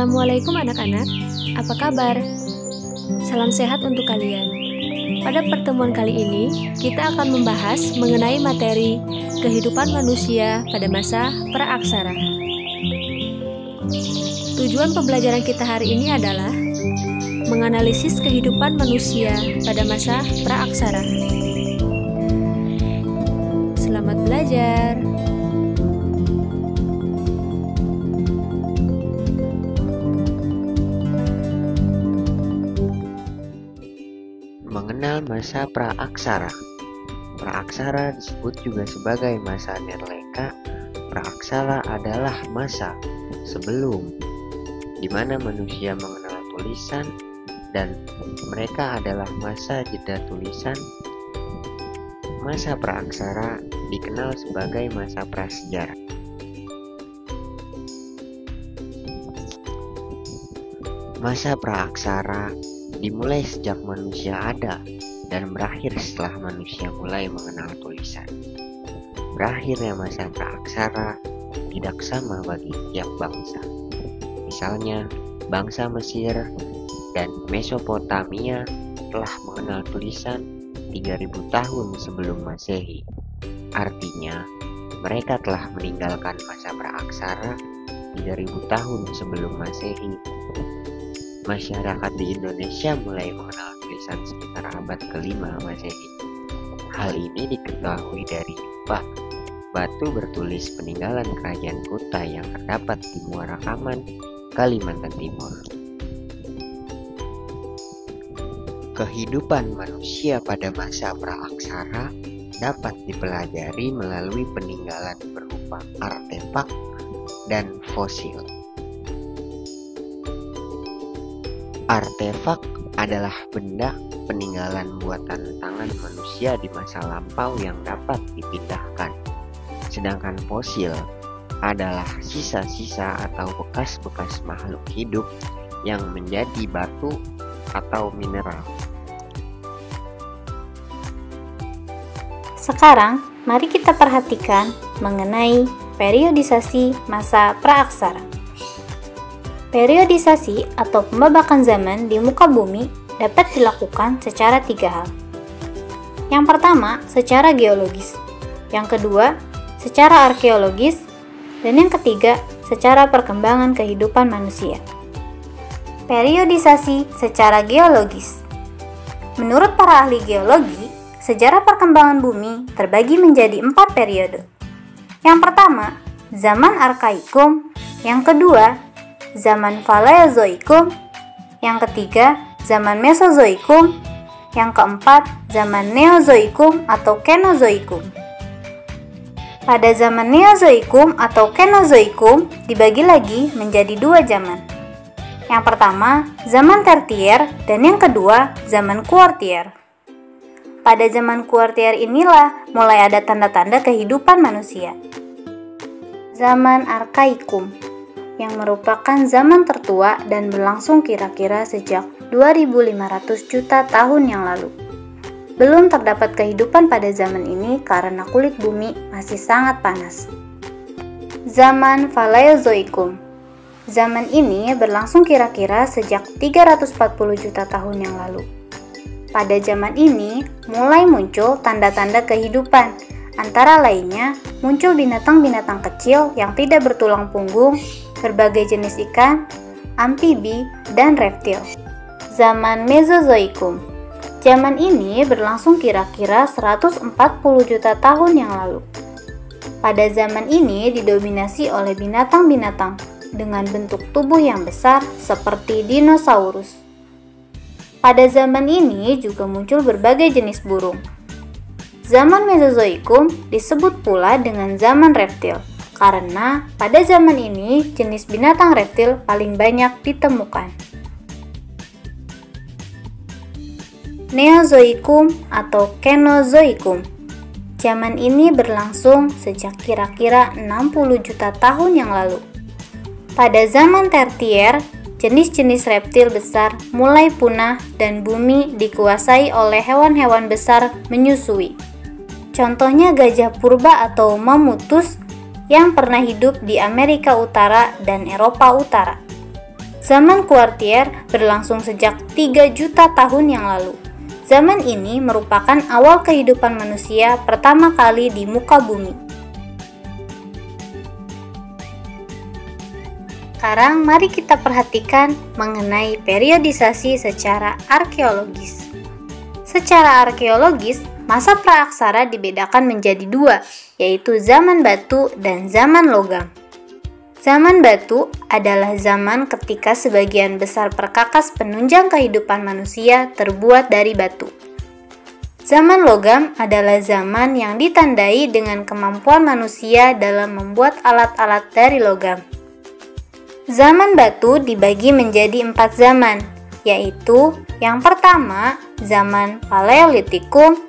Assalamualaikum anak-anak, apa kabar? Salam sehat untuk kalian. Pada pertemuan kali ini, kita akan membahas mengenai materi kehidupan manusia pada masa praaksara. Tujuan pembelajaran kita hari ini adalah menganalisis kehidupan manusia pada masa praaksara. Selamat belajar. Mengenal masa praaksara. Praaksara disebut juga sebagai masa Nirleka. Praaksara adalah masa sebelum di mana manusia mengenal tulisan, dan mereka adalah masa jeda tulisan. Masa praaksara dikenal sebagai masa prasejarah. Masa praaksara dimulai sejak manusia ada dan berakhir setelah manusia mulai mengenal tulisan. Berakhirnya masa praaksara tidak sama bagi tiap bangsa. Misalnya, bangsa Mesir dan Mesopotamia telah mengenal tulisan 3000 tahun sebelum Masehi. Artinya, mereka telah meninggalkan masa praaksara 3000 tahun sebelum Masehi. Masyarakat di Indonesia mulai mengenal tulisan sekitar abad ke-5 Masehi. Hal ini diketahui dari batu bertulis peninggalan kerajaan Kuta yang terdapat di Muara Kaman, Kalimantan Timur. Kehidupan manusia pada masa praaksara dapat dipelajari melalui peninggalan berupa artefak dan fosil. Artefak adalah benda peninggalan buatan tangan manusia di masa lampau yang dapat dipindahkan. Sedangkan fosil adalah sisa-sisa atau bekas-bekas makhluk hidup yang menjadi batu atau mineral. Sekarang, mari kita perhatikan mengenai periodisasi masa praaksara. Periodisasi atau pembabakan zaman di muka bumi dapat dilakukan secara 3 hal. Yang pertama, secara geologis. Yang kedua, secara arkeologis. Dan yang ketiga, secara perkembangan kehidupan manusia. Periodisasi secara geologis. Menurut para ahli geologi, sejarah perkembangan bumi terbagi menjadi 4 periode. Yang pertama, zaman Arkaikum. Yang kedua, zaman Paleozoikum. Yang ketiga, zaman Mesozoikum. Yang keempat, zaman Neozoikum atau Kenozoikum. Pada zaman Neozoikum atau Kenozoikum dibagi lagi menjadi 2 zaman. Yang pertama, zaman Tertier, dan yang kedua, zaman Kuartier. Pada zaman Kuartier inilah mulai ada tanda-tanda kehidupan manusia. Zaman Arkaikum, yang merupakan zaman tertua dan berlangsung kira-kira sejak 2500 juta tahun yang lalu. Belum terdapat kehidupan pada zaman ini karena kulit bumi masih sangat panas. Zaman Paleozoikum. Zaman ini berlangsung kira-kira sejak 340 juta tahun yang lalu. Pada zaman ini mulai muncul tanda-tanda kehidupan, antara lainnya muncul binatang-binatang kecil yang tidak bertulang punggung, berbagai jenis ikan, amfibi, dan reptil. Zaman Mesozoikum. Zaman ini berlangsung kira-kira 140 juta tahun yang lalu. Pada zaman ini didominasi oleh binatang-binatang dengan bentuk tubuh yang besar seperti dinosaurus. Pada zaman ini juga muncul berbagai jenis burung. Zaman Mesozoikum disebut pula dengan zaman reptil, karena pada zaman ini jenis binatang reptil paling banyak ditemukan. Neozoikum atau Kenozoikum. Zaman ini berlangsung sejak kira-kira 60 juta tahun yang lalu. Pada zaman Tertier, jenis-jenis reptil besar mulai punah dan bumi dikuasai oleh hewan-hewan besar menyusui. Contohnya gajah purba atau Mammutus yang pernah hidup di Amerika Utara dan Eropa Utara. Zaman Kuartier berlangsung sejak 3 juta tahun yang lalu. Zaman ini merupakan awal kehidupan manusia pertama kali di muka bumi. Sekarang mari kita perhatikan mengenai periodisasi secara arkeologis. Secara arkeologis, masa praaksara dibedakan menjadi dua, yaitu zaman batu dan zaman logam. Zaman batu adalah zaman ketika sebagian besar perkakas penunjang kehidupan manusia terbuat dari batu. Zaman logam adalah zaman yang ditandai dengan kemampuan manusia dalam membuat alat-alat dari logam. Zaman batu dibagi menjadi 4 zaman, yaitu yang pertama, zaman Paleolitikum,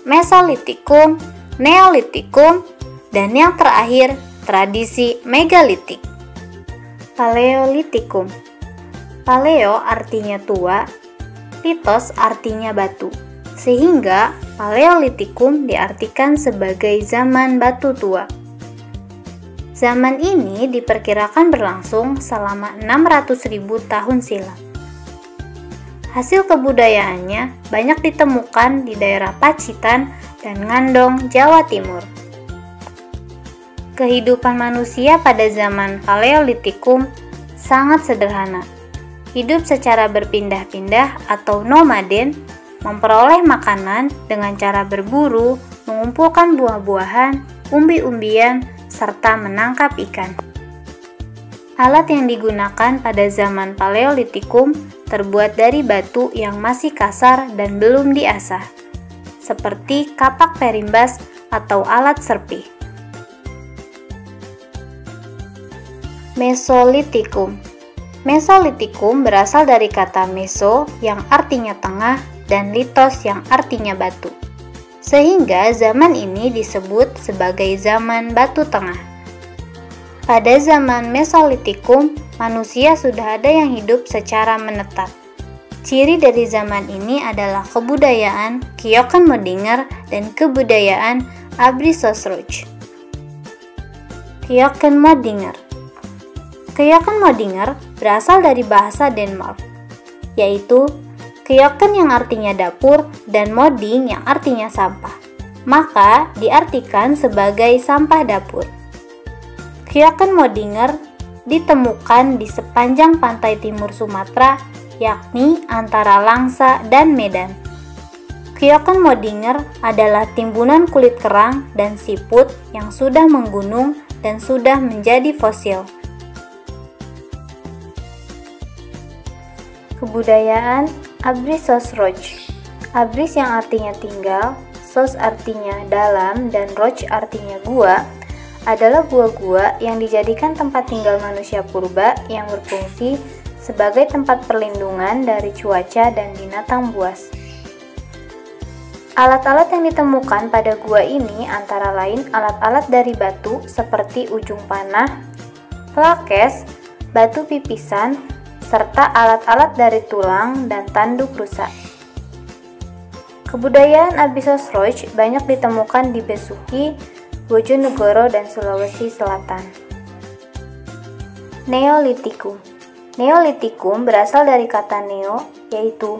Mesolitikum, Neolitikum, dan yang terakhir, tradisi megalitik. Paleolitikum. Paleo artinya tua, litos artinya batu, sehingga Paleolitikum diartikan sebagai zaman batu tua. Zaman ini diperkirakan berlangsung selama 600.000 tahun silam. Hasil kebudayaannya banyak ditemukan di daerah Pacitan dan Ngandong, Jawa Timur. Kehidupan manusia pada zaman Paleolitikum sangat sederhana. Hidup secara berpindah-pindah atau nomaden, memperoleh makanan dengan cara berburu, mengumpulkan buah-buahan, umbi-umbian, serta menangkap ikan. Alat yang digunakan pada zaman Paleolitikum terbuat dari batu yang masih kasar dan belum diasah, seperti kapak perimbas atau alat serpih. Mesolitikum. Mesolitikum berasal dari kata meso yang artinya tengah dan litos yang artinya batu. Sehingga zaman ini disebut sebagai zaman batu tengah. Pada zaman Mesolitikum, manusia sudah ada yang hidup secara menetap. Ciri dari zaman ini adalah kebudayaan Kyokan-Modinger dan kebudayaan Abrysosroch. Kyokan-Modinger. Kyokan-Modinger berasal dari bahasa Denmark, yaitu Kyokan yang artinya dapur dan Moding yang artinya sampah, maka diartikan sebagai sampah dapur. Kyokan-Modinger ditemukan di sepanjang pantai timur Sumatera, yakni antara Langsa dan Medan. Kyokan-Modinger adalah timbunan kulit kerang dan siput yang sudah menggunung dan sudah menjadi fosil. Kebudayaan Abrysosroch. Abrys yang artinya tinggal, sos artinya dalam, dan roch artinya gua, adalah gua-gua yang dijadikan tempat tinggal manusia purba yang berfungsi sebagai tempat perlindungan dari cuaca dan binatang buas. Alat-alat yang ditemukan pada gua ini antara lain alat-alat dari batu seperti ujung panah, pelakes, batu pipisan, serta alat-alat dari tulang dan tanduk rusa. Kebudayaan Abrysosroch banyak ditemukan di Besuki, Bojonegoro, dan Sulawesi Selatan. Neolitikum. Neolitikum berasal dari kata neo, yaitu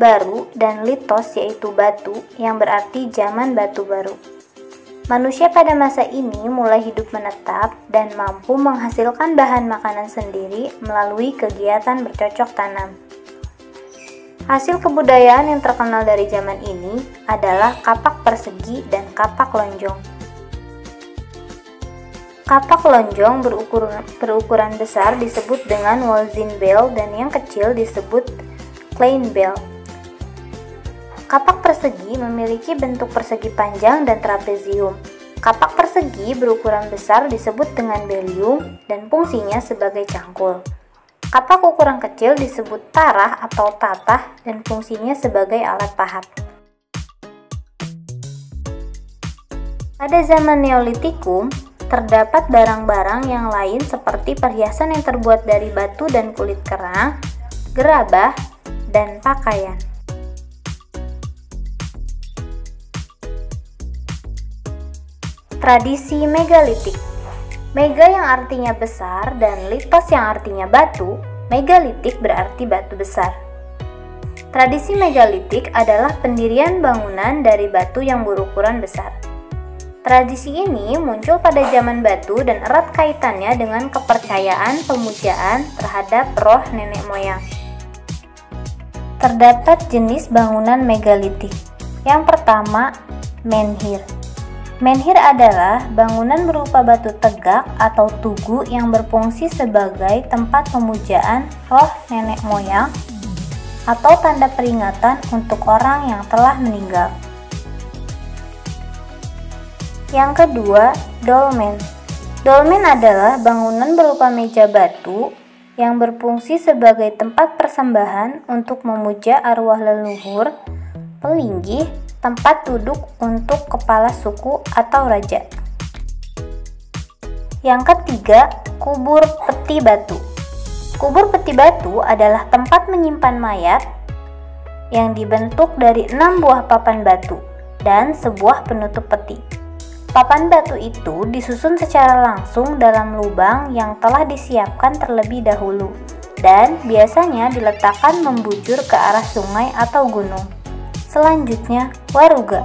baru, dan litos, yaitu batu, yang berarti zaman batu baru. Manusia pada masa ini mulai hidup menetap dan mampu menghasilkan bahan makanan sendiri melalui kegiatan bercocok tanam. Hasil kebudayaan yang terkenal dari zaman ini adalah kapak persegi dan kapak lonjong. Kapak lonjong berukuran besar disebut dengan Wolzin bell dan yang kecil disebut Klein bell. Kapak persegi memiliki bentuk persegi panjang dan trapezium. Kapak persegi berukuran besar disebut dengan belium dan fungsinya sebagai cangkul. Kapak ukuran kecil disebut tarah atau tatah dan fungsinya sebagai alat pahat. Pada zaman Neolitikum, terdapat barang-barang yang lain seperti perhiasan yang terbuat dari batu dan kulit kerang, gerabah, dan pakaian. Tradisi megalitik. Mega yang artinya besar dan litos yang artinya batu Megalitik berarti batu besar. Tradisi megalitik adalah pendirian bangunan dari batu yang berukuran besar. Tradisi ini muncul pada zaman batu dan erat kaitannya dengan kepercayaan pemujaan terhadap roh nenek moyang. Terdapat jenis bangunan megalitik. Yang pertama, menhir. Menhir adalah bangunan berupa batu tegak atau tugu yang berfungsi sebagai tempat pemujaan roh nenek moyang atau tanda peringatan untuk orang yang telah meninggal. Yang kedua, dolmen. Dolmen adalah bangunan berupa meja batu yang berfungsi sebagai tempat persembahan untuk memuja arwah leluhur, pelinggih, tempat duduk untuk kepala suku atau raja. Yang ketiga, kubur peti batu. Kubur peti batu adalah tempat menyimpan mayat yang dibentuk dari 6 buah papan batu dan sebuah penutup peti. Papan batu itu disusun secara langsung dalam lubang yang telah disiapkan terlebih dahulu dan biasanya diletakkan membujur ke arah sungai atau gunung. Selanjutnya, waruga.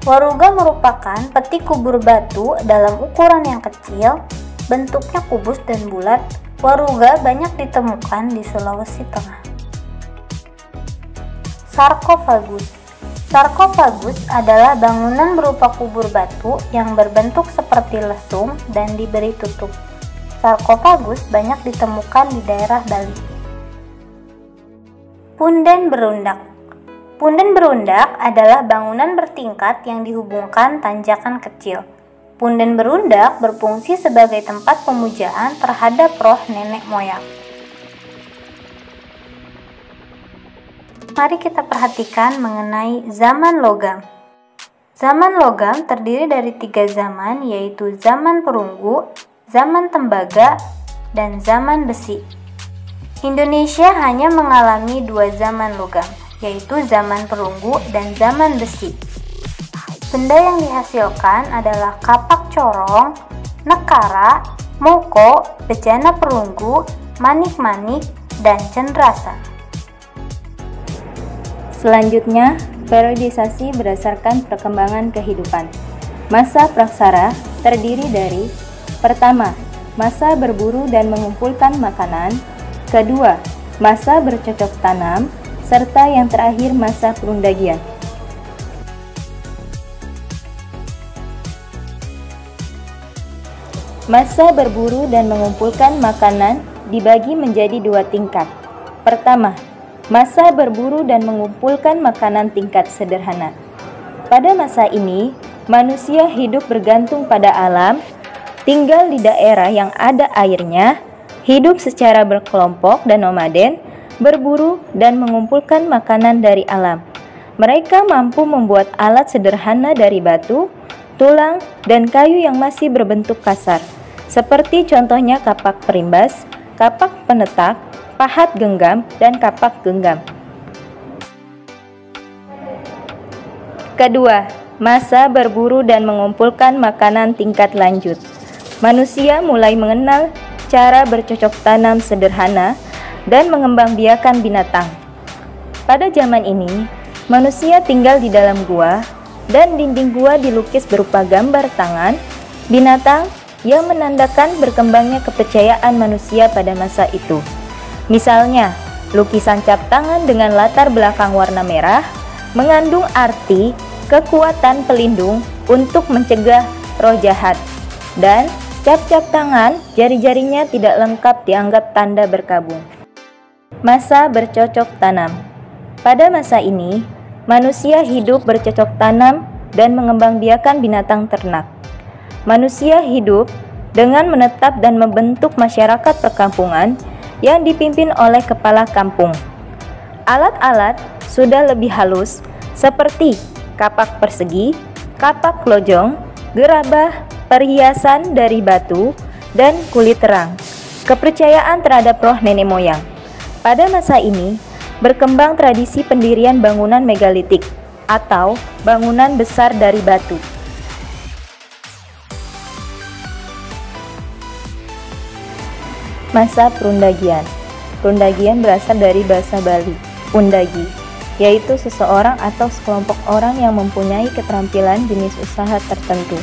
Waruga merupakan peti kubur batu dalam ukuran yang kecil, bentuknya kubus dan bulat. Waruga banyak ditemukan di Sulawesi Tengah. Sarkofagus. Sarkofagus adalah bangunan berupa kubur batu yang berbentuk seperti lesung dan diberi tutup. Sarkofagus banyak ditemukan di daerah Bali. Punden berundak. Punden berundak adalah bangunan bertingkat yang dihubungkan tanjakan kecil. Punden berundak berfungsi sebagai tempat pemujaan terhadap roh nenek moyang. Mari kita perhatikan mengenai zaman logam. Zaman logam terdiri dari 3 zaman, yaitu zaman perunggu, zaman tembaga, dan zaman besi. Indonesia hanya mengalami 2 zaman logam, yaitu zaman perunggu dan zaman besi. Benda yang dihasilkan adalah kapak corong, nekara, moko, bejana perunggu, manik-manik, dan cenderamata. Selanjutnya, periodisasi berdasarkan perkembangan kehidupan. Masa praksara terdiri dari: pertama, masa berburu dan mengumpulkan makanan; kedua, masa bercocok tanam; serta yang terakhir masa perundagian. Masa berburu dan mengumpulkan makanan dibagi menjadi 2 tingkat. Pertama, masa berburu dan mengumpulkan makanan tingkat sederhana. Pada masa ini, manusia hidup bergantung pada alam, tinggal di daerah yang ada airnya, hidup secara berkelompok dan nomaden, berburu dan mengumpulkan makanan dari alam. Mereka mampu membuat alat sederhana dari batu, tulang, dan kayu yang masih berbentuk kasar, seperti contohnya kapak perimbas, kapak penetak, pahat genggam, dan kapak genggam. Kedua, masa berburu dan mengumpulkan makanan tingkat lanjut. Manusia mulai mengenal cara bercocok tanam sederhana dan mengembangbiakan binatang. Pada zaman ini, manusia tinggal di dalam gua dan dinding gua dilukis berupa gambar tangan binatang yang menandakan berkembangnya kepercayaan manusia pada masa itu. Misalnya, lukisan cap tangan dengan latar belakang warna merah mengandung arti kekuatan pelindung untuk mencegah roh jahat, dan cap-cap tangan jari-jarinya tidak lengkap dianggap tanda berkabung. Masa bercocok tanam. Pada masa ini, manusia hidup bercocok tanam dan mengembangbiakan binatang ternak. Manusia hidup dengan menetap dan membentuk masyarakat perkampungan yang dipimpin oleh kepala kampung. Alat-alat sudah lebih halus seperti kapak persegi, kapak lojong, gerabah, perhiasan dari batu, dan kulit terang. Kepercayaan terhadap roh nenek moyang. Pada masa ini, berkembang tradisi pendirian bangunan megalitik atau bangunan besar dari batu. Masa perundagian. Rundagian berasal dari bahasa Bali, undagi, yaitu seseorang atau sekelompok orang yang mempunyai keterampilan jenis usaha tertentu.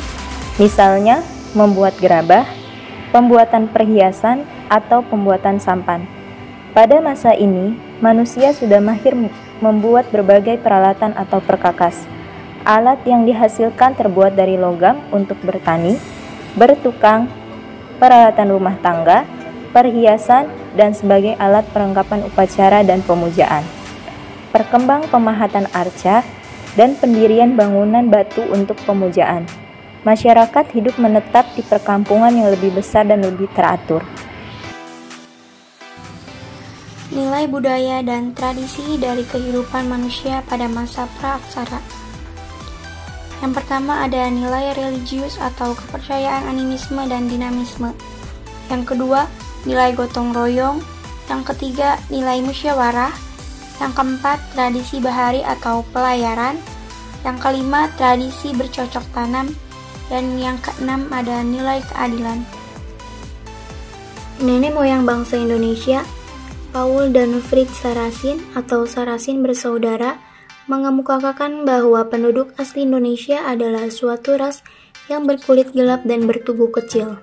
Misalnya, membuat gerabah, pembuatan perhiasan, atau pembuatan sampan. Pada masa ini, manusia sudah mahir membuat berbagai peralatan atau perkakas. Alat yang dihasilkan terbuat dari logam untuk bertani, bertukang, peralatan rumah tangga, perhiasan, dan sebagai alat perlengkapan upacara dan pemujaan. Perkembang pemahatan arca dan pendirian bangunan batu untuk pemujaan. Masyarakat hidup menetap di perkampungan yang lebih besar dan lebih teratur. Nilai budaya dan tradisi dari kehidupan manusia pada masa praaksara. Yang pertama ada nilai religius atau kepercayaan animisme dan dinamisme. Yang kedua, nilai gotong royong. Yang ketiga, nilai musyawarah. Yang keempat, tradisi bahari atau pelayaran. Yang kelima, tradisi bercocok tanam. Dan yang keenam ada nilai keadilan. Nenek moyang bangsa Indonesia, Paul dan Fritz Saracen atau Saracen bersaudara, mengemukakan bahwa penduduk asli Indonesia adalah suatu ras yang berkulit gelap dan bertubuh kecil.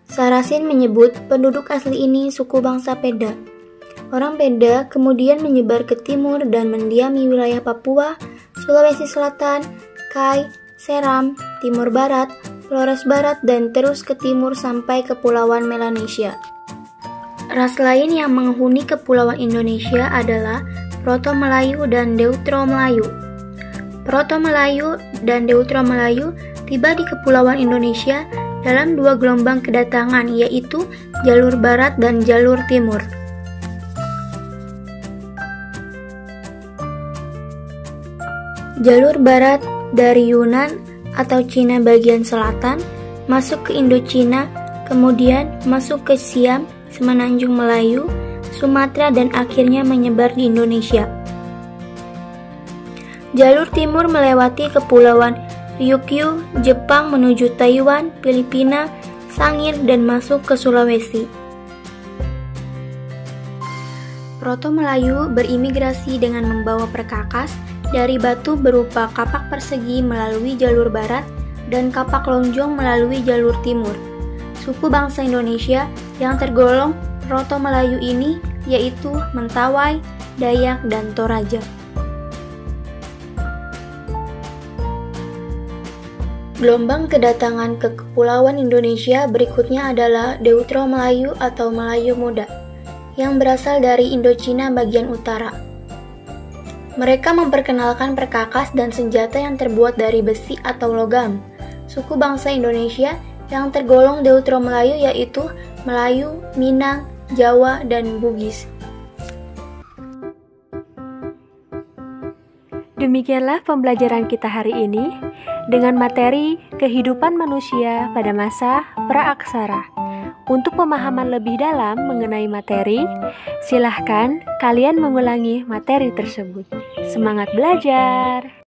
Saracen menyebut penduduk asli ini suku bangsa Peda. Orang Peda kemudian menyebar ke timur dan mendiami wilayah Papua, Sulawesi Selatan, Kai, Seram, Timur Barat, Flores Barat, dan terus ke timur sampai Kepulauan Melanesia. Ras lain yang menghuni Kepulauan Indonesia adalah Proto-Melayu dan Deutero-Melayu. Proto-Melayu dan Deutero-Melayu tiba di Kepulauan Indonesia dalam dua gelombang kedatangan, yaitu jalur barat dan jalur timur. Jalur barat dari Yunan atau Cina bagian selatan masuk ke Indochina, kemudian masuk ke Siam, Semenanjung Melayu, Sumatera, dan akhirnya menyebar di Indonesia. Jalur timur melewati Kepulauan Ryukyu, Jepang menuju Taiwan, Filipina, Sangir, dan masuk ke Sulawesi. Proto-Melayu berimigrasi dengan membawa perkakas dari batu berupa kapak persegi melalui jalur barat dan kapak lonjong melalui jalur timur. Suku bangsa Indonesia yang tergolong Proto-Melayu ini yaitu Mentawai, Dayak, dan Toraja. Gelombang kedatangan ke Kepulauan Indonesia berikutnya adalah Deutero-Melayu atau Melayu Muda, yang berasal dari Indochina bagian utara. Mereka memperkenalkan perkakas dan senjata yang terbuat dari besi atau logam. Suku bangsa Indonesia yang tergolong Deutero-Melayu yaitu Melayu, Minang, Jawa, dan Bugis. Demikianlah pembelajaran kita hari ini dengan materi kehidupan manusia pada masa praaksara. Untuk pemahaman lebih dalam mengenai materi, silahkan kalian mengulangi materi tersebut. Semangat belajar!